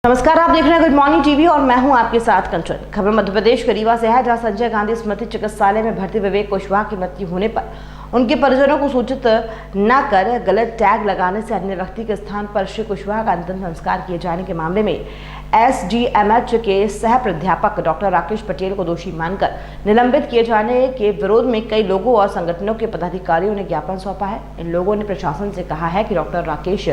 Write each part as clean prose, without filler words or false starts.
नमस्कार, आप देख रहे हैं गुड मॉर्निंग टीवी और मैं हूं आपके साथ कंचन। खबर मध्य प्रदेश के रीवा से है, जहां संजय गांधी स्मृति चिकित्सालय में भर्ती विवेक कुशवाहा की मृत्यु होने पर उनके परिजनों को सूचित न कर गलत टैग लगाने से अन्य व्यक्ति के स्थान पर श्री कुशवाहा का अंतिम संस्कार किए जाने के मामले में एसडीएमएच के सह प्राध्यापक डॉक्टर राकेश पटेल को दोषी मानकर निलंबित किए जाने के विरोध में कई लोगों और संगठनों के पदाधिकारियों ने ज्ञापन सौंपा है। इन लोगों ने प्रशासन से कहा है कि डॉक्टर राकेश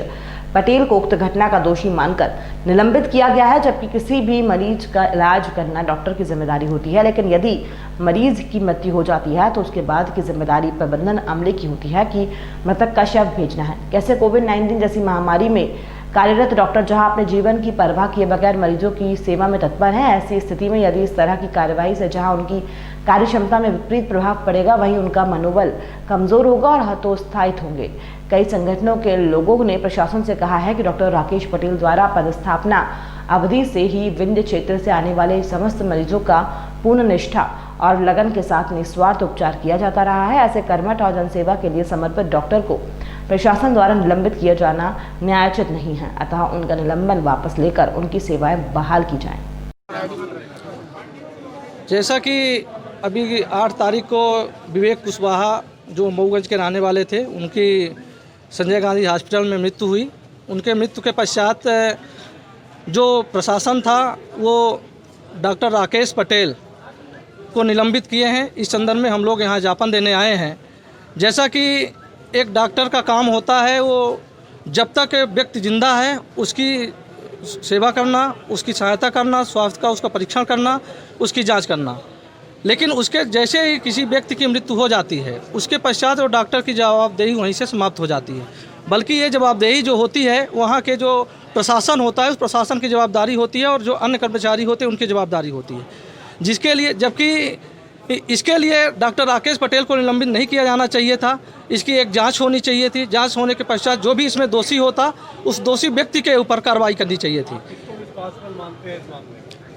पटेल को उक्त घटना का दोषी मानकर निलंबित किया गया है, जबकि किसी भी मरीज का इलाज करना डॉक्टर की जिम्मेदारी होती है, लेकिन यदि मरीज की मृत्यु हो जाती है तो उसके बाद की जिम्मेदारी प्रबंधन अमले की होती है कि मृतक का शव भेजना है। कैसे कोविड-19 जैसी महामारी में कार्यरत डॉक्टर जहां अपने जीवन की परवाह किए बगैर मरीजों की सेवा में तत्पर हैं, ऐसी स्थिति में यदि इस तरह की कार्यवाही से जहां उनकी कार्य क्षमता में विपरीत प्रभाव पड़ेगा, वहीं उनका मनोबल कमजोर होगा और हतोत्साहित होंगे। कई संगठनों के लोगों ने प्रशासन से कहा है कि डॉक्टर राकेश पटेल द्वारा पदस्थापना अवधि से ही विंध्य क्षेत्र से आने वाले समस्त मरीजों का पूर्ण निष्ठा और लगन के साथ निस्वार्थ उपचार किया जाता रहा है। ऐसे कर्मठ और जनसेवा के लिए समर्पित डॉक्टर को प्रशासन द्वारा निलंबित किया जाना न्यायोचित नहीं है, अतः उनका निलंबन वापस लेकर उनकी सेवाएं बहाल की जाएं। जैसा कि अभी 8 तारीख को विवेक कुशवाहा जो मऊगंज के रहने वाले थे, उनकी संजय गांधी हॉस्पिटल में मृत्यु हुई। उनके मृत्यु के पश्चात जो प्रशासन था वो डॉक्टर राकेश पटेल को निलंबित किए हैं। इस संदर्भ में हम लोग यहाँ ज्ञापन देने आए हैं। जैसा कि एक डॉक्टर का काम होता है, वो जब तक व्यक्ति जिंदा है उसकी सेवा करना, उसकी सहायता करना, स्वास्थ्य का उसका परीक्षण करना, उसकी जांच करना। लेकिन उसके जैसे ही किसी व्यक्ति की मृत्यु हो जाती है, उसके पश्चात वो डॉक्टर की जवाबदेही वहीं से समाप्त हो जाती है। बल्कि ये जवाबदेही जो होती है वहाँ के जो प्रशासन होता है उस प्रशासन की जवाबदारी होती है, और जो अन्य कर्मचारी होते हैं उनकी जवाबदारी होती है। जिसके लिए जबकि इसके लिए डॉक्टर राकेश पटेल को निलंबित नहीं किया जाना चाहिए था। इसकी एक जांच होनी चाहिए थी। जांच होने के पश्चात जो भी इसमें दोषी होता उस दोषी व्यक्ति के ऊपर कार्रवाई करनी चाहिए थी।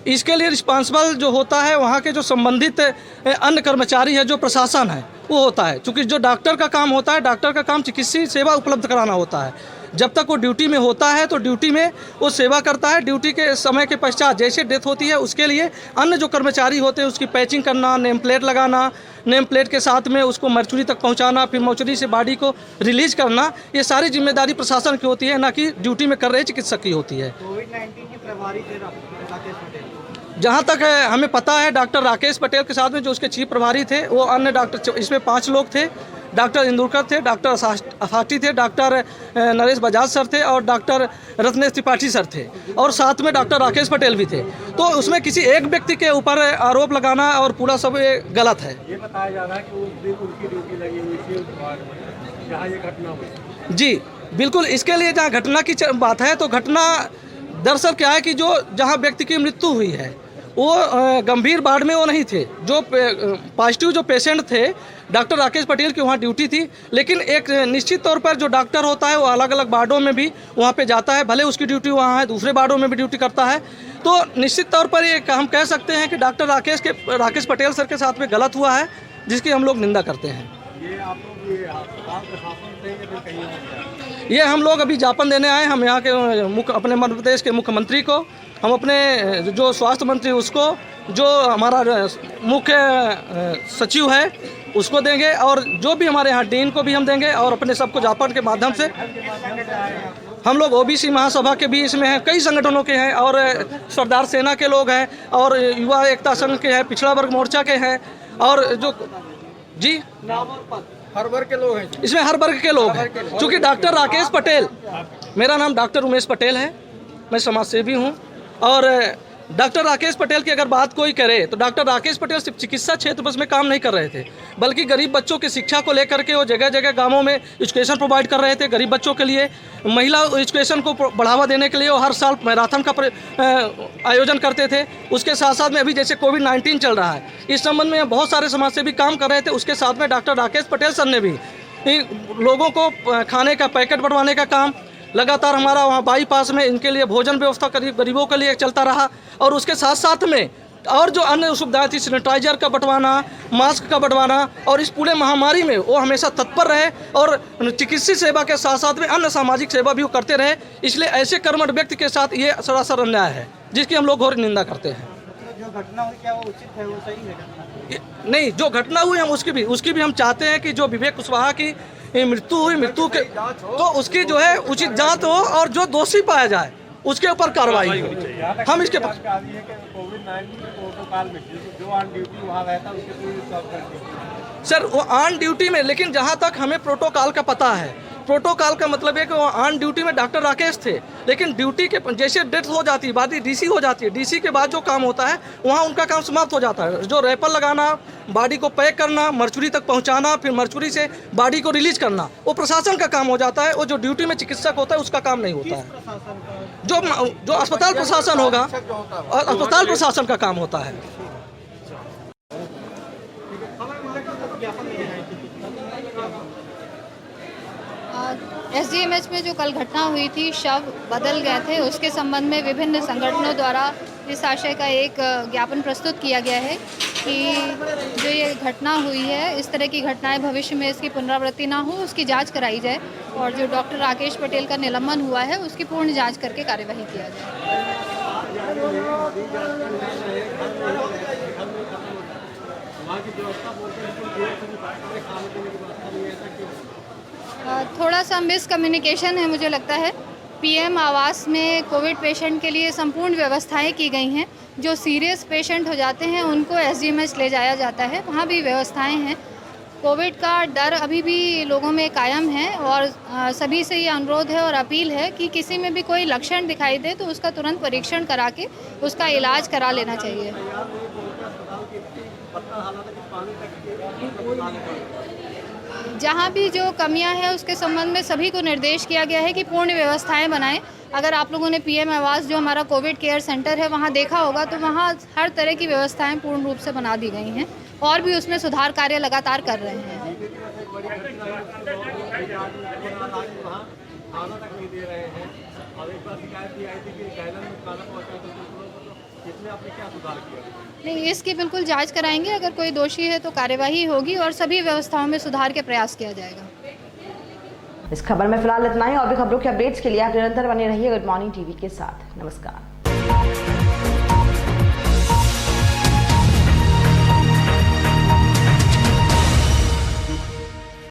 इसके लिए रिस्पांसिबल जो होता है वहाँ के जो संबंधित अन्य कर्मचारी है, जो प्रशासन है, वो होता है। क्योंकि जो डॉक्टर का काम होता है, डॉक्टर का काम चिकित्सीय सेवा उपलब्ध कराना होता है। जब तक वो ड्यूटी में होता है तो ड्यूटी में वो सेवा करता है। ड्यूटी के समय के पश्चात जैसे डेथ होती है उसके लिए अन्य जो कर्मचारी होते हैं उसकी पैचिंग करना, नेम प्लेट लगाना, नेम प्लेट के साथ में उसको मर्चुरी तक पहुंचाना, फिर मर्चुरी से बॉडी को रिलीज करना, ये सारी जिम्मेदारी प्रशासन की होती है, ना कि ड्यूटी में कर रहे चिकित्सक की होती है। कोविड-19 की प्रभारी थे राकेश पटेल। जहाँ तक हमें पता है, डॉक्टर राकेश पटेल के साथ में जो उसके चीफ प्रभारी थे वो अन्य डॉक्टर, इसमें 5 लोग थे। डॉक्टर इंदुरकर थे, डॉक्टर अफाटी थे, डॉक्टर नरेश बजाज सर थे और डॉक्टर रत्नेश त्रिपाठी सर थे, और साथ में डॉक्टर राकेश पटेल भी थे। तो उसमें किसी एक व्यक्ति के ऊपर आरोप लगाना और पूरा सब गलत है। ये बताया जा रहा है कि उस दिन उनकी ड्यूटी लगी हुई थी जहाँ ये घटना हुई। जी बिल्कुल। इसके लिए जहाँ घटना की बात है तो घटना दरअसल क्या है कि जो जहाँ व्यक्ति की मृत्यु हुई है वो गंभीर वार्ड में वो नहीं थे। जो पॉजिटिव जो पेशेंट थे, डॉक्टर राकेश पटेल की वहाँ ड्यूटी थी, लेकिन एक निश्चित तौर पर जो डॉक्टर होता है वो अलग अलग वार्डों में भी वहाँ पे जाता है। भले उसकी ड्यूटी वहाँ है, दूसरे वार्डों में भी ड्यूटी करता है। तो निश्चित तौर पर ये हम कह सकते हैं कि डॉक्टर राकेश पटेल सर के साथ में गलत हुआ है, जिसकी हम लोग निंदा करते हैं। ये आप लोग अस्पताल प्रशासन से या फिर कहीं और? ये हम लोग अभी ज्ञापन देने आए। हम यहाँ के अपने मध्य प्रदेश के मुख्यमंत्री को, हम अपने जो स्वास्थ्य मंत्री उसको, जो हमारा मुख्य सचिव है उसको देंगे, और जो भी हमारे यहाँ डीन को भी हम देंगे, और अपने सबको ज्ञापन के माध्यम से हम लोग ओबीसी महासभा के भी इसमें हैं, कई संगठनों के हैं, और सरदार सेना के लोग हैं, और युवा एकता संघ के हैं, पिछड़ा वर्ग मोर्चा के हैं, और जो जी हर वर्ग के लोग हैं इसमें, हर वर्ग के लोग हैं। क्योंकि डॉक्टर राकेश पटेल, मेरा नाम डॉक्टर उमेश पटेल है, मैं समाज सेवी हूँ। और डॉक्टर राकेश पटेल की अगर बात कोई करे तो डॉक्टर राकेश पटेल सिर्फ चिकित्सा क्षेत्र बस में काम नहीं कर रहे थे, बल्कि गरीब बच्चों की शिक्षा को लेकर के वो जगह जगह गांवों में एजुकेशन प्रोवाइड कर रहे थे गरीब बच्चों के लिए। महिला एजुकेशन को बढ़ावा देने के लिए वो हर साल मैराथन का आयोजन करते थे। उसके साथ साथ में अभी जैसे कोविड-19 चल रहा है, इस संबंध में बहुत सारे समाज सेवी काम कर रहे थे। उसके साथ में डॉक्टर राकेश पटेल सर ने भी लोगों को खाने का पैकेट बढ़वाने का काम लगातार, हमारा वहाँ बाईपास में इनके लिए भोजन व्यवस्था गरीबों के लिए चलता रहा। और उसके साथ साथ में और जो अन्य सुविधाएं थी, सैनिटाइजर का बंटवाना, मास्क का बंटवाना, और इस पूरे महामारी में वो हमेशा तत्पर रहे और चिकित्सीय सेवा के साथ साथ में अन्य सामाजिक सेवा भी वो करते रहे। इसलिए ऐसे कर्मठ व्यक्ति के साथ ये सरासर अन्याय है, जिसकी हम लोग घोर निंदा करते हैं। जो घटना हुई क्या वो उचित है, वो सही है? नहीं, जो घटना हुई हम उसकी भी हम चाहते हैं कि जो विवेक कुशवाहा की मृत्यु हुई, मृत्यु के तो उसकी जो है उचित जांच हो और जो दोषी पाया जाए उसके ऊपर कार्रवाई हो। हम इसके जानकारी है कि कोविड-19 के प्रोटोकॉल में जो ऑन ड्यूटी वहाँ रहता उसके पूरी सब करती सर वो ऑन ड्यूटी में, लेकिन जहाँ तक हमें प्रोटोकॉल का पता है, प्रोटोकॉल का मतलब है कि वो ऑन ड्यूटी में डॉक्टर राकेश थे, लेकिन ड्यूटी के जैसे डेथ हो जाती है, बाद डीसी हो जाती है, डीसी के बाद जो काम होता है वहाँ उनका काम समाप्त हो जाता है। जो रैपर लगाना, बॉडी को पैक करना, मर्चुरी तक पहुँचाना, फिर मर्चुरी से बॉडी को रिलीज करना, वो प्रशासन का काम हो जाता है। वो जो ड्यूटी में चिकित्सक होता है उसका काम नहीं होता है। जो अस्पताल प्रशासन होगा, अस्पताल प्रशासन का काम होता है। एसडीएमएच में जो कल घटना हुई थी, शव बदल गए थे, उसके संबंध में विभिन्न संगठनों द्वारा इस आशय का एक ज्ञापन प्रस्तुत किया गया है कि जो ये घटना हुई है, इस तरह की घटनाएं भविष्य में इसकी पुनरावृत्ति ना हो, उसकी जांच कराई जाए और जो डॉक्टर राकेश पटेल का निलंबन हुआ है उसकी पूर्ण जांच करके कार्यवाही किया जाए। थोड़ा सा मिसकम्युनिकेशन है मुझे लगता है। पीएम आवास में कोविड पेशेंट के लिए संपूर्ण व्यवस्थाएं की गई हैं। जो सीरियस पेशेंट हो जाते हैं उनको एसडीएमएच ले जाया जाता है, वहाँ भी व्यवस्थाएं हैं। कोविड का डर अभी भी लोगों में कायम है और सभी से ये अनुरोध है और अपील है कि किसी में भी कोई लक्षण दिखाई दे तो उसका तुरंत परीक्षण करा के उसका इलाज करा लेना चाहिए। जहाँ भी जो कमियां हैं उसके संबंध में सभी को निर्देश किया गया है कि पूर्ण व्यवस्थाएं बनाएं। अगर आप लोगों ने पीएम आवास जो हमारा कोविड केयर सेंटर है वहाँ देखा होगा तो वहाँ हर तरह की व्यवस्थाएं पूर्ण रूप से बना दी गई हैं और भी उसमें सुधार कार्य लगातार कर रहे हैं। नहीं, इसकी बिल्कुल जांच कराएंगे। अगर कोई दोषी है तो कार्यवाही होगी और सभी व्यवस्थाओं में सुधार के प्रयास किया जाएगा। इस खबर में फिलहाल इतना ही। और भी खबरों के अपडेट्स के लिए आप निरंतर बने रहिए गुड मॉर्निंग टीवी के साथ। नमस्कार।